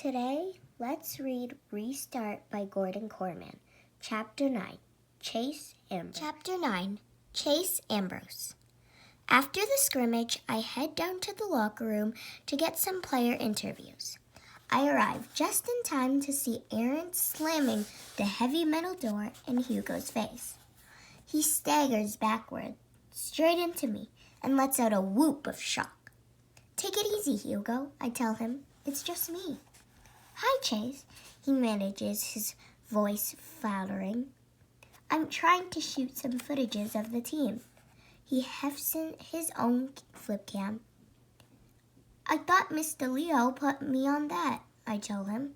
Today, let's read Restart by Gordon Corman. Chapter 9, Chase Ambrose. Chapter 9, Chase Ambrose. After the scrimmage, I head down to the locker room to get some player interviews. I arrive just in time to see Aaron slamming the heavy metal door in Hugo's face. He staggers backward, straight into me, and lets out a whoop of shock. "Take it easy, Hugo," I tell him. "It's just me." "Hi, Chase," he manages, his voice faltering. "I'm trying to shoot some footages of the team." He hefts in his own flip cam. "I thought Mr. Leo put me on that," I tell him.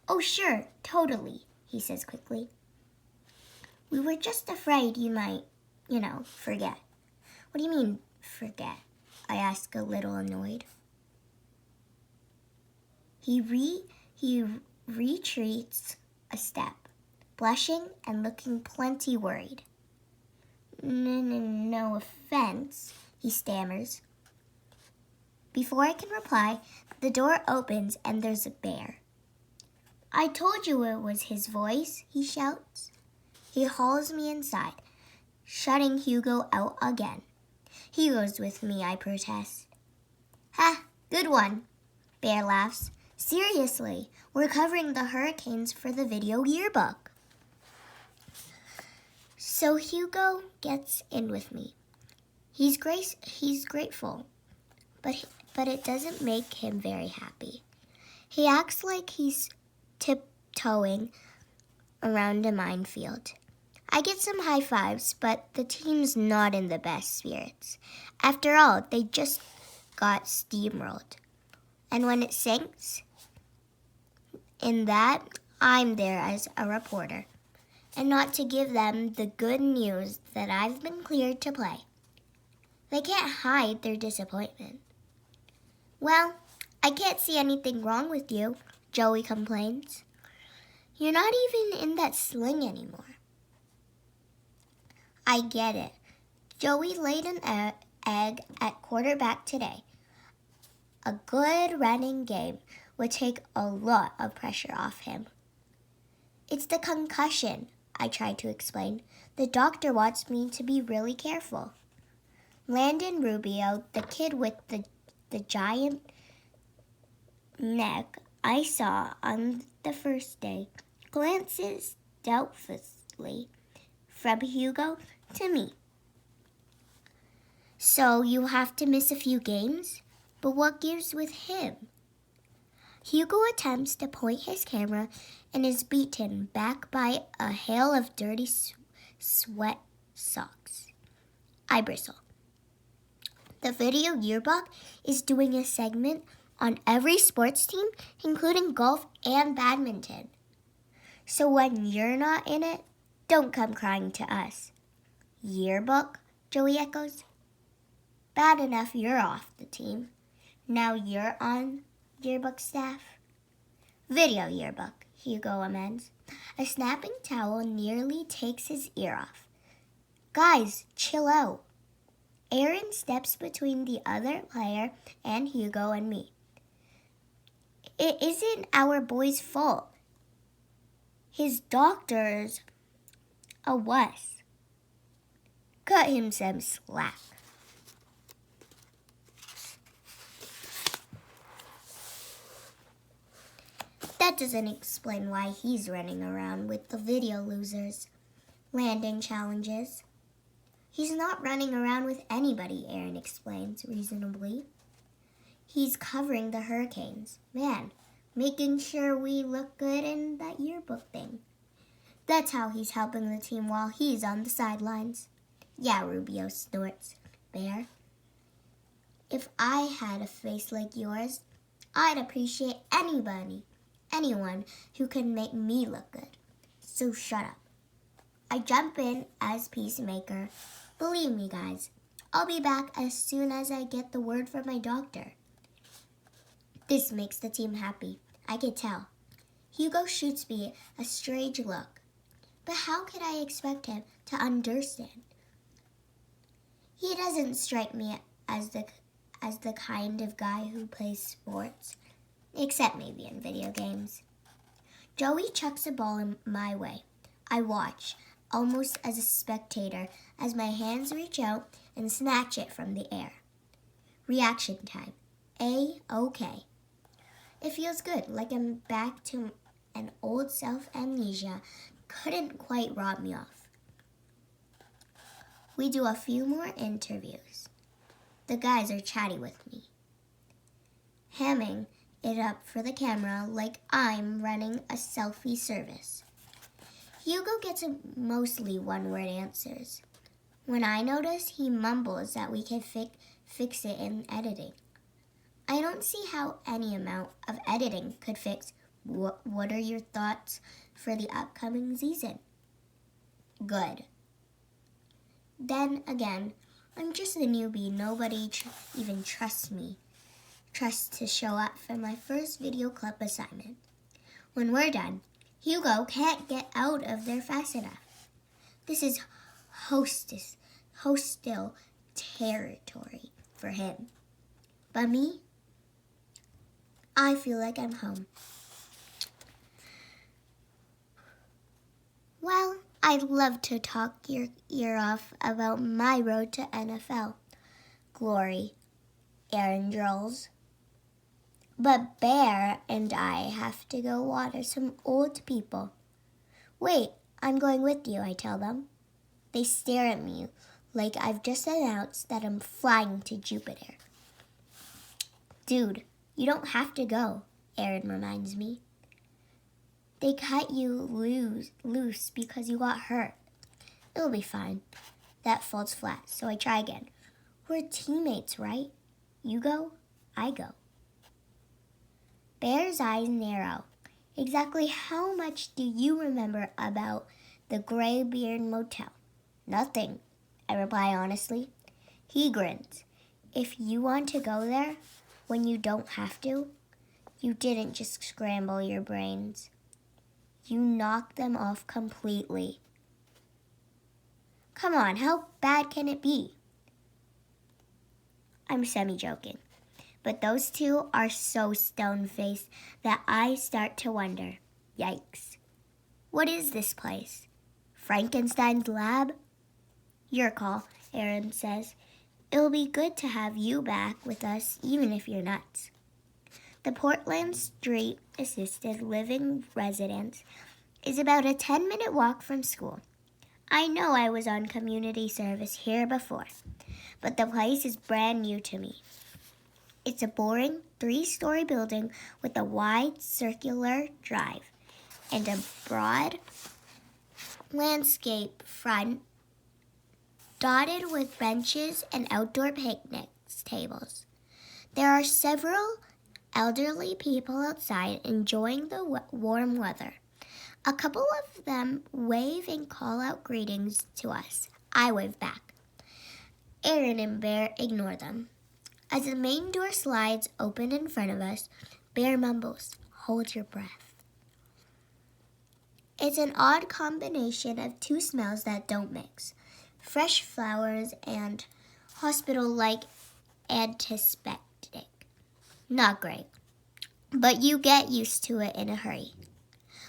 "Oh, sure, totally," he says quickly. "We were just afraid you might, forget." "What do you mean, forget?" I ask, a little annoyed. He retreats a step, blushing and looking plenty worried. No offense," he stammers. Before I can reply, the door opens and there's a bear. "I told you it was his voice," he shouts. He hauls me inside, shutting Hugo out again. "He goes with me," I protest. "Ha, good one," Bear laughs. "Seriously, we're covering the hurricanes for the video yearbook." So Hugo gets in with me. He's grateful, but it doesn't make him very happy. He acts like he's tiptoeing around a minefield. I get some high fives, but the team's not in the best spirits. After all, they just got steamrolled. And when it sinks, in that, I'm there as a reporter, and not to give them the good news that I've been cleared to play. They can't hide their disappointment. "Well, I can't see anything wrong with you," Joey complains. "You're not even in that sling anymore." I get it. Joey laid an egg at quarterback today. A good running game would take a lot of pressure off him. "It's the concussion," I try to explain. "The doctor wants me to be really careful." Landon Rubio, the kid with the giant neck I saw on the first day, glances doubtfully from Hugo to me. "So you have to miss a few games? But what gives with him?" Hugo attempts to point his camera and is beaten back by a hail of dirty sweat socks. I bristle. The video yearbook is doing a segment on every sports team, including golf and badminton. So when you're not in it, don't come crying to us. "Yearbook?" Joey echoes. "Bad enough you're off the team. Now you're on yearbook staff." "Video yearbook," Hugo amends. A snapping towel nearly takes his ear off. "Guys, chill out." Aaron steps between the other player and Hugo and me. "It isn't our boy's fault. His doctor's a wuss. Cut him some slack." "That doesn't explain why he's running around with the video losers," Landon challenges. "He's not running around with anybody," Aaron explains reasonably. "He's covering the hurricanes. Man, making sure we look good in that yearbook thing. That's how he's helping the team while he's on the sidelines." "Yeah," Rubio snorts. "Bear, if I had a face like yours, I'd appreciate anyone who can make me look good. So shut up." I jump in as peacemaker. "Believe me, guys, I'll be back as soon as I get the word from my doctor." This makes the team happy. I can tell. Hugo shoots me a strange look. But how could I expect him to understand? He doesn't strike me as the kind of guy who plays sports. except maybe in video games. Joey chucks a ball in my way. I watch, almost as a spectator, as my hands reach out and snatch it from the air. Reaction time. A-OK. It feels good, like I'm back to an old self-amnesia couldn't quite rob me off. We do a few more interviews. The guys are chatty with me, hamming it up for the camera like I'm running a selfie service. Hugo gets mostly one-word answers. When I notice, he mumbles that we can fix it in editing. I don't see how any amount of editing could fix what are your thoughts for the upcoming season? Good. Then again, I'm just a newbie. Nobody even trusts to show up for my first video club assignment. When we're done, Hugo can't get out of there fast enough. This is hostile territory for him. But me, I feel like I'm home. Well, I'd love to talk your ear off about my road to NFL glory, Aaron drawls. But Bear and I have to go water some old people. Wait, I'm going with you, I tell them. They stare at me like I've just announced that I'm flying to Jupiter. Dude, you don't have to go, Aaron reminds me. They cut you loose because you got hurt. It'll be fine. That falls flat, so I try again. We're teammates, right? You go, I go. Bear's eyes narrow. Exactly how much do you remember about the Graybeard Motel? Nothing, I reply honestly. He grins. If you want to go there when you don't have to, you didn't just scramble your brains. You knocked them off completely. Come on, how bad can it be? I'm semi-joking, but those two are so stone-faced that I start to wonder. Yikes. What is this place? Frankenstein's lab? Your call, Aaron says. It'll be good to have you back with us, even if you're nuts. The Portland Street Assisted Living residence is about a 10-minute walk from school. I know I was on community service here before, but the place is brand new to me. It's a boring 3-story building with a wide circular drive and a broad landscape front dotted with benches and outdoor picnic tables. There are several elderly people outside enjoying the warm weather. A couple of them wave and call out greetings to us. I wave back. Aaron and Bear ignore them. As the main door slides open in front of us, Bear mumbles, "Hold your breath." It's an odd combination of two smells that don't mix. Fresh flowers and hospital-like antiseptic. Not great, but you get used to it in a hurry.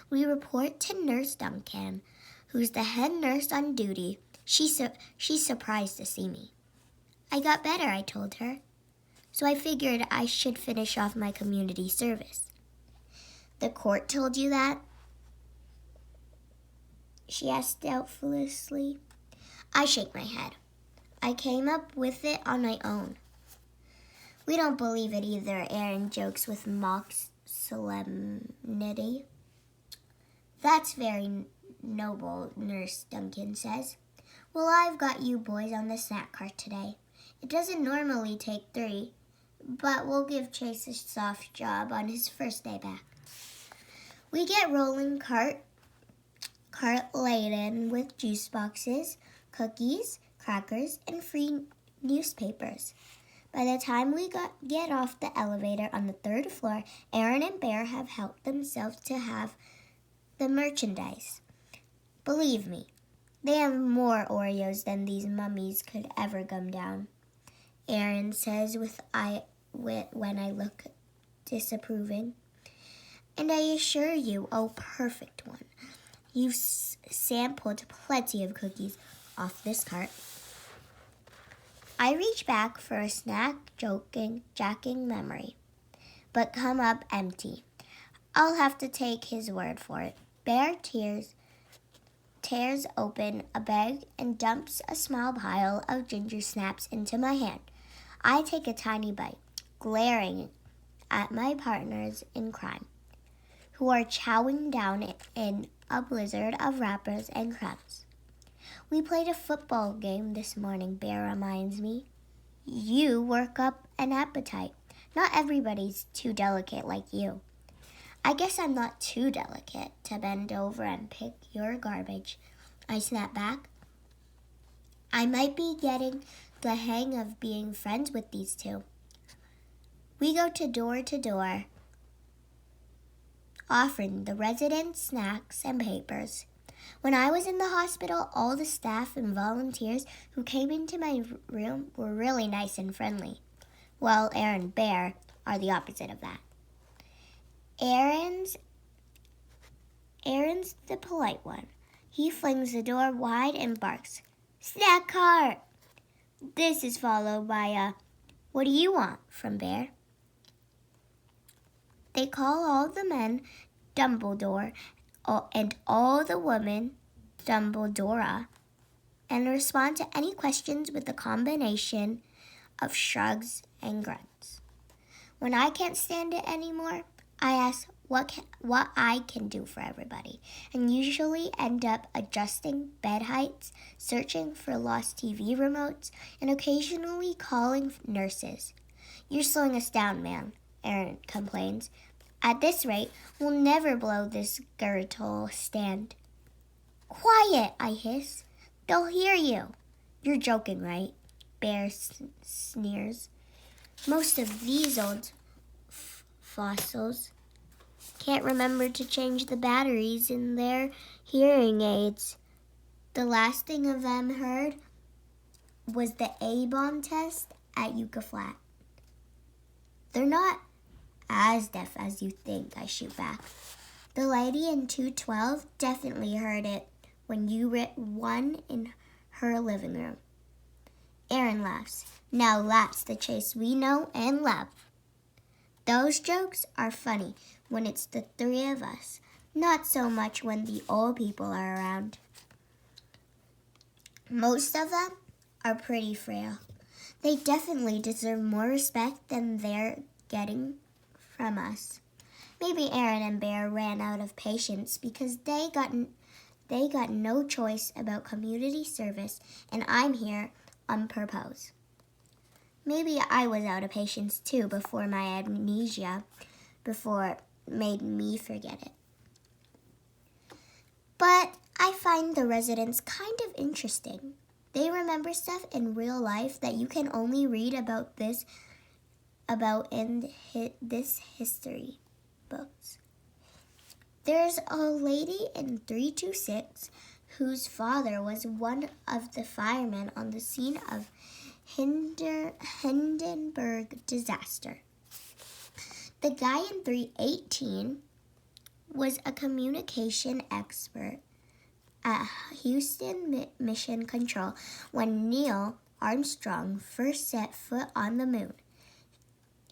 We report to Nurse Duncan, who's the head nurse on duty. She's surprised to see me. I got better, I told her, so I figured I should finish off my community service. The court told you that? She asked doubtfully. I shake my head. I came up with it on my own. We don't believe it either, Aaron jokes with mock solemnity. That's very noble, Nurse Duncan says. Well, I've got you boys on the snack cart today. It doesn't normally take 3, but we'll give Chase a soft job on his first day back. We get rolling cart laden with juice boxes, cookies, crackers, and free newspapers. By the time we get off the elevator on the 3rd floor, Aaron and Bear have helped themselves to have the merchandise. Believe me, they have more Oreos than these mummies could ever gum down, Aaron says when I look disapproving. And I assure you, a perfect one. You've sampled plenty of cookies off this cart. I reach back for a snack, jacking memory, but come up empty. I'll have to take his word for it. Bear tears open a bag and dumps a small pile of ginger snaps into my hand. I take a tiny bite, glaring at my partners in crime, who are chowing down in a blizzard of wrappers and crumbs. We played a football game this morning, Bear reminds me. You work up an appetite. Not everybody's too delicate like you. I guess I'm not too delicate to bend over and pick your garbage. I snap back. I might be getting the hang of being friends with these two. We go to door, offering the residents snacks and papers. When I was in the hospital, all the staff and volunteers who came into my room were really nice and friendly. Well, Aaron and Bear are the opposite of that. Aaron's the polite one. He flings the door wide and barks, "Snack cart!" This is followed by a, "What do you want?" from Bear. They call all the men Dumbledore and all the women Dumbledora, and respond to any questions with a combination of shrugs and grunts. When I can't stand it anymore, I ask what I can do for everybody, and usually end up adjusting bed heights, searching for lost TV remotes, and occasionally calling nurses. "You're slowing us down, man," Aaron complains. "At this rate, we'll never blow this Gertol stand." "Quiet," I hiss. "They'll hear you." "You're joking, right?" Bear sneers. Most of these old fossils can't remember to change the batteries in their hearing aids. The last thing of them heard was the A-bomb test at Yucca Flat. "They're not as deaf as you think," I shoot back. "The lady in 212 definitely heard it when you lit one in her living room." Aaron laughs. Now that's the Chase we know and love. Those jokes are funny when it's the three of us, not so much when the old people are around. Most of them are pretty frail. They definitely deserve more respect than they're getting from us. Maybe Aaron and Bear ran out of patience because they got no choice about community service, and I'm here on purpose. Maybe I was out of patience too before my amnesia made me forget it. But I find the residents kind of interesting. They remember stuff in real life that you can only read about in this history books. There's a lady in 326 whose father was one of the firemen on the scene of Hindenburg disaster. The guy in 318 was a communication expert at Houston Mission Control when Neil Armstrong first set foot on the moon.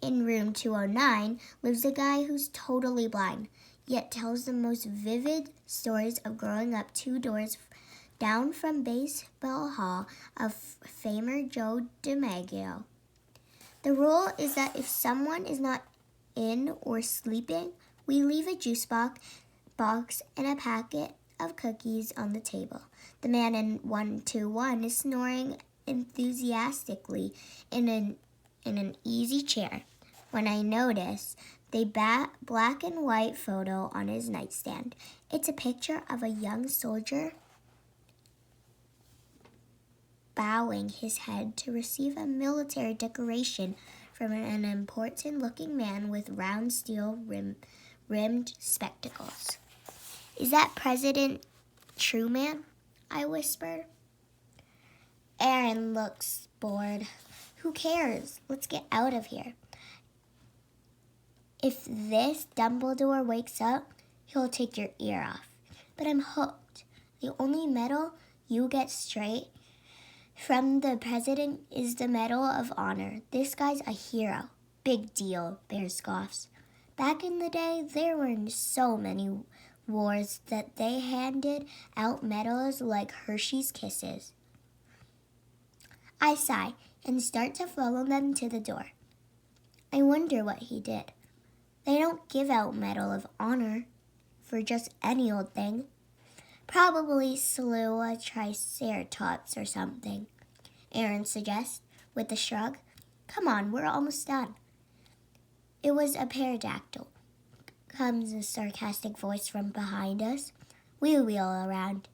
In room 209 lives a guy who's totally blind, yet tells the most vivid stories of growing up 2 doors down from Baseball Hall of famer Joe DiMaggio. The rule is that if someone is not in or sleeping, we leave a juice box and a packet of cookies on the table. The man in 121 is snoring enthusiastically in an easy chair when I notice the black and white photo on his nightstand. It's a picture of a young soldier bowing his head to receive a military decoration from an important-looking man with round steel-rimmed spectacles. "Is that President Truman?" I whispered. Aaron looks bored. "Who cares? Let's get out of here." If this Dumbledore wakes up, he'll take your ear off. But I'm hooked. The only medal you get straight from the president is the Medal of Honor. This guy's a hero. Big deal, Bear scoffs. Back in the day, there were so many wars that they handed out medals like Hershey's Kisses. I sigh and start to follow them to the door. I wonder what he did. They don't give out Medal of Honor for just any old thing. Probably slew a triceratops or something, Aaron suggests with a shrug. Come on, we're almost done. It was a pterodactyl, comes a sarcastic voice from behind us. We wheel around.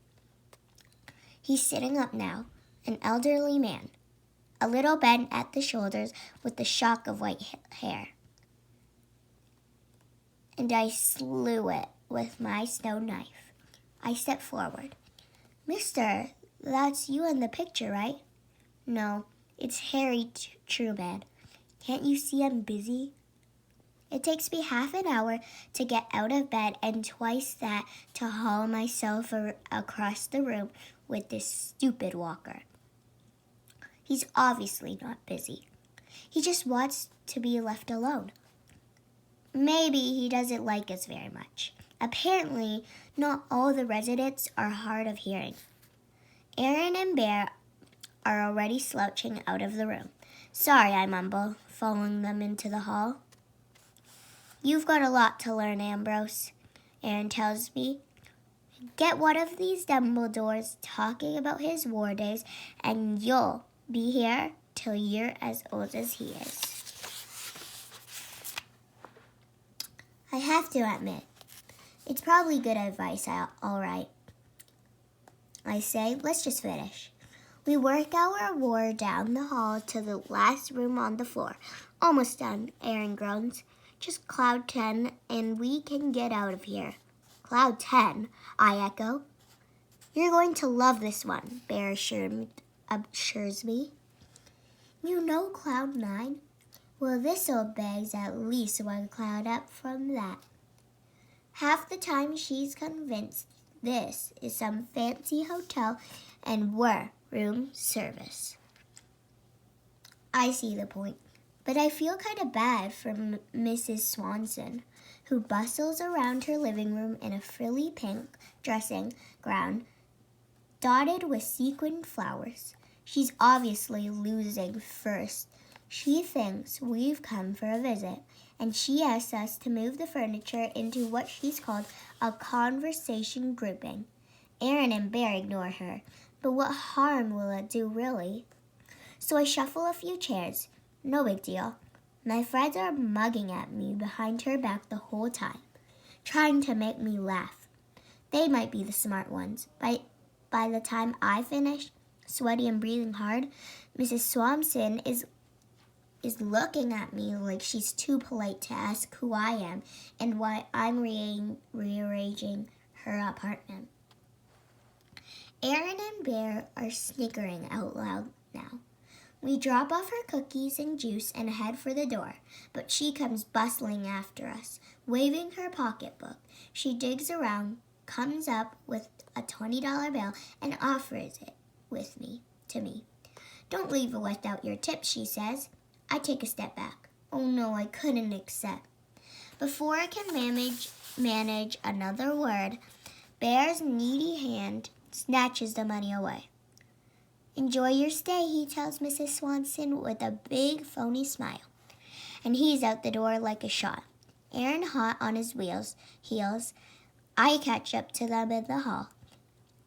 He's sitting up now, an elderly man, a little bent at the shoulders with a shock of white hair. And I slew it with my stone knife. I step forward. Mister, that's you in the picture, right? No, it's Harry Truman. Can't you see I'm busy? It takes me half an hour to get out of bed and twice that to haul myself across the room with this stupid walker. He's obviously not busy. He just wants to be left alone. Maybe he doesn't like us very much. Apparently, not all the residents are hard of hearing. Aaron and Bear are already slouching out of the room. Sorry, I mumble, following them into the hall. You've got a lot to learn, Ambrose, Aaron tells me. Get one of these Dumbledores talking about his war days, and you'll be here till you're as old as he is. I have to admit, it's probably good advice, all right. I say, let's just finish. We work our war down the hall to the last room on the floor. Almost done, Aaron groans. Just Cloud 10 and we can get out of here. Cloud 10, I echo. You're going to love this one, Bear assures me. You know Cloud 9? Well, this'll bag's at least one cloud up from that. Half the time she's convinced this is some fancy hotel and we're room service. I see the point, but I feel kind of bad for Mrs. Swanson, who bustles around her living room in a frilly pink dressing gown dotted with sequined flowers. She's obviously losing first. She thinks we've come for a visit, and she asks us to move the furniture into what she's called a conversation grouping. Aaron and Bear ignore her, but what harm will it do, really? So I shuffle a few chairs. No big deal. My friends are mugging at me behind her back the whole time, trying to make me laugh. They might be the smart ones. By the time I finish, sweaty and breathing hard, Mrs. Swanson is looking at me like she's too polite to ask who I am and why I'm rearranging her apartment. Aaron and Bear are snickering out loud now. We drop off her cookies and juice and head for the door, but she comes bustling after us, waving her pocketbook. She digs around, comes up with a $20 bill, and offers it to me. Don't leave without your tip, she says. I take a step back. Oh no, I couldn't accept. Before I can manage another word, Bear's needy hand snatches the money away. Enjoy your stay, he tells Mrs. Swanson with a big phony smile. And he's out the door like a shot. Aaron hot on his heels. I catch up to them in the hall.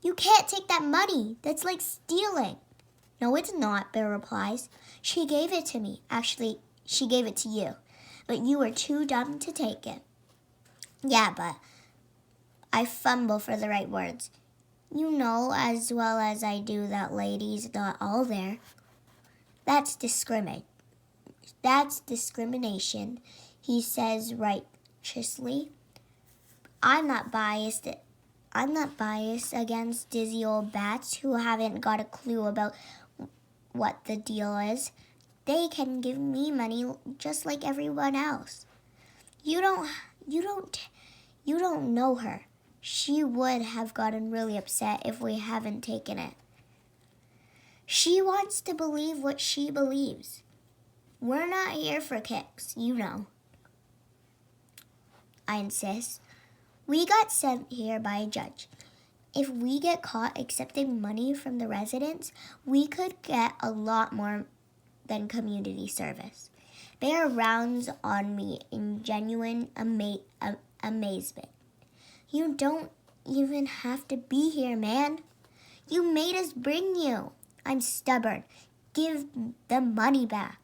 You can't take that money. That's like stealing. No, it's not, Bear replies. She gave it to me. Actually, she gave it to you. But you were too dumb to take it. Yeah, but I fumble for the right words. You know as well as I do that lady's not all there. That's discrimination, he says righteously. I'm not biased against dizzy old bats who haven't got a clue about what the deal is. They can give me money just like everyone else. You don't, you don't, you don't know her. She would have gotten really upset if we haven't taken it. She wants to believe what she believes. We're not here for kicks, you know. I insist. We got sent here by a judge. If we get caught accepting money from the residents, we could get a lot more than community service. Bear rounds on me in genuine amazement. You don't even have to be here, man. You made us bring you. I'm stubborn. Give the money back.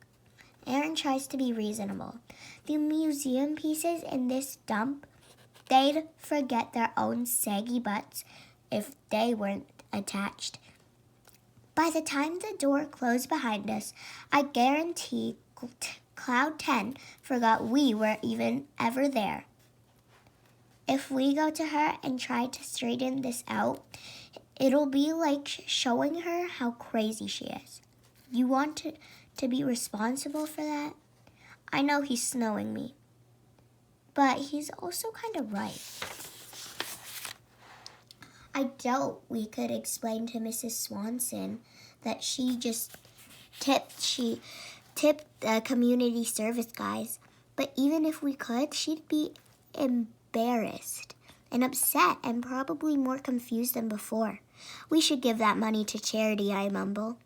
Aaron tries to be reasonable. The museum pieces in this dump, they'd forget their own saggy butts if they weren't attached. By the time the door closed behind us, I guarantee Cloud 10 forgot we were even ever there. If we go to her and try to straighten this out, it'll be like showing her how crazy she is. You want to be responsible for that? I know he's snowing me, but he's also kind of right. I doubt we could explain to Mrs. Swanson that she just tipped the community service guys. But even if we could, she'd be embarrassed and upset and probably more confused than before. We should give that money to charity, I mumble.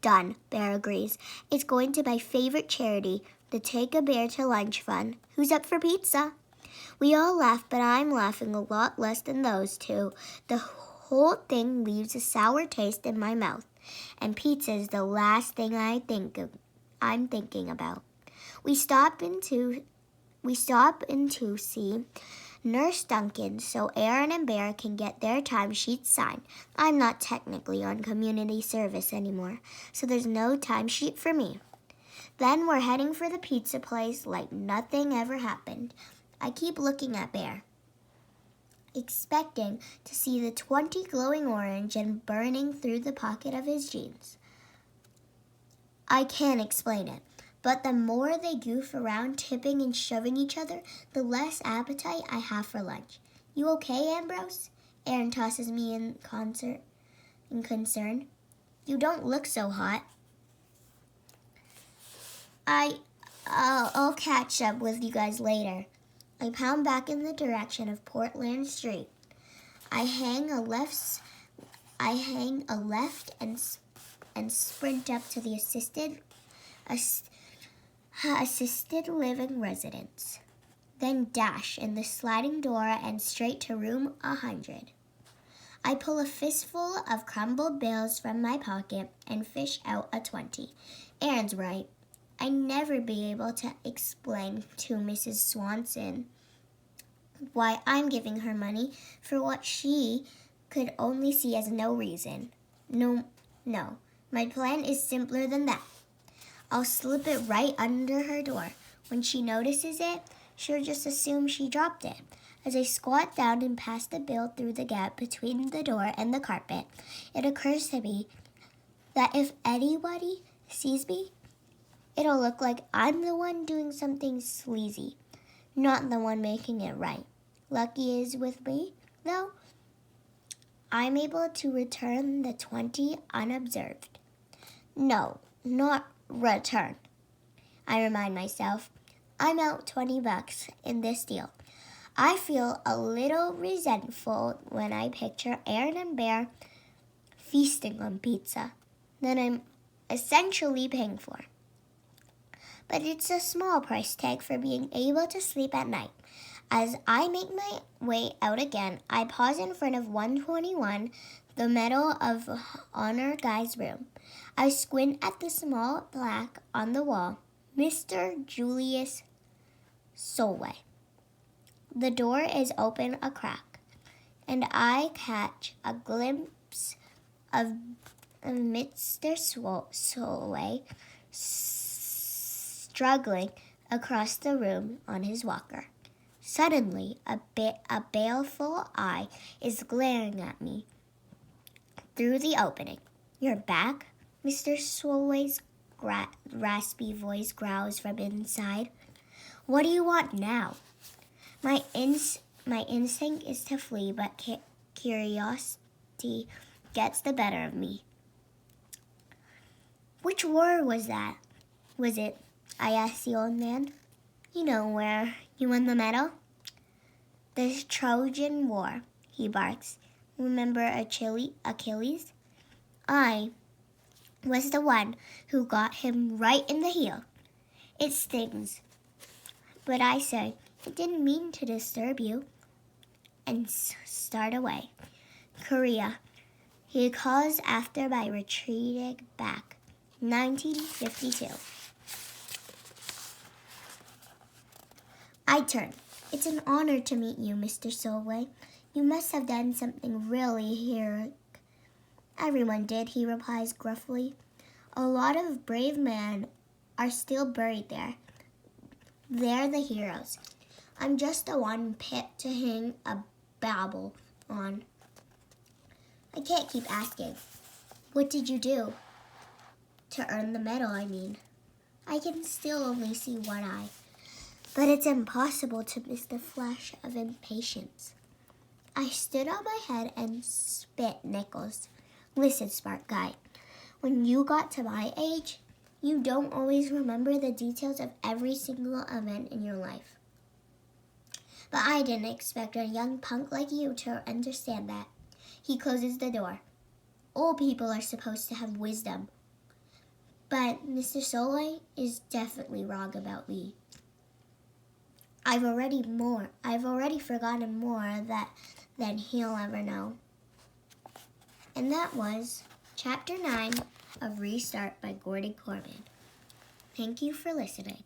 Done, Bear agrees. It's going to my favorite charity, the Take a Bear to Lunch Fund. Who's up for pizza? We all laugh, but I'm laughing a lot less than those two. The whole thing leaves a sour taste in my mouth, and pizza is the last thing I'm thinking about. We stop in to see Nurse Duncan so Aaron and Bear can get their timesheets signed. I'm not technically on community service anymore, so there's no timesheet for me. Then we're heading for the pizza place like nothing ever happened. I keep looking at Bear, expecting to see the 20 glowing orange and burning through the pocket of his jeans. I can't explain it, but the more they goof around tipping and shoving each other, the less appetite I have for lunch. You okay, Ambrose? Aaron tosses me in concern. You don't look so hot. I'll catch up with you guys later. I pound back in the direction of Portland Street. I hang a left and sprint up to the assisted living residence. Then dash in the sliding door and straight to room 100. I pull a fistful of crumbled bills from my pocket and fish out a 20. Aaron's right. I'd never be able to explain to Mrs. Swanson why I'm giving her money for what she could only see as no reason. No, my plan is simpler than that. I'll slip it right under her door. When she notices it, she'll just assume she dropped it. As I squat down and pass the bill through the gap between the door and the carpet, it occurs to me that if anybody sees me, it'll look like I'm the one doing something sleazy, not the one making it right. Lucky is with me, though, I'm able to return the 20 unobserved. No, not return. I remind myself, I'm out $20 in this deal. I feel a little resentful when I picture Aaron and Bear feasting on pizza that I'm essentially paying for. But it's a small price tag for being able to sleep at night. As I make my way out again, I pause in front of 121, the Medal of Honor guy's room. I squint at the small plaque on the wall, Mr. Julius Solway. The door is open a crack, and I catch a glimpse of Mr. Solway struggling across the room on his walker. Suddenly, a baleful eye is glaring at me through the opening. You're back? Mr. Solway's raspy voice growls from inside. What do you want now? My instinct is to flee, but curiosity gets the better of me. Which war was that? Was it? I asked the old man. You know where you won the medal? The Trojan War, he barks. Remember Achilles? I was the one who got him right in the heel. It stings. But I say, I didn't mean to disturb you. And start away. Korea. He calls after my retreating back. 1952. I turn. It's an honor to meet you, Mr. Solway. You must have done something really heroic. Everyone did, he replies gruffly. A lot of brave men are still buried there. They're the heroes. I'm just the one picked to hang a babble on. I can't keep asking. What did you do? To earn the medal, I mean. I can still only see one eye, but it's impossible to miss the flash of impatience. I stood on my head and spit nickels. Listen, smart guy, when you got to my age, you don't always remember the details of every single event in your life. But I didn't expect a young punk like you to understand that. He closes the door. Old people are supposed to have wisdom. But Mr. Solway is definitely wrong about me. I've already forgotten more than he'll ever know. And that was Chapter 9 of Restart by Gordon Corman. Thank you for listening.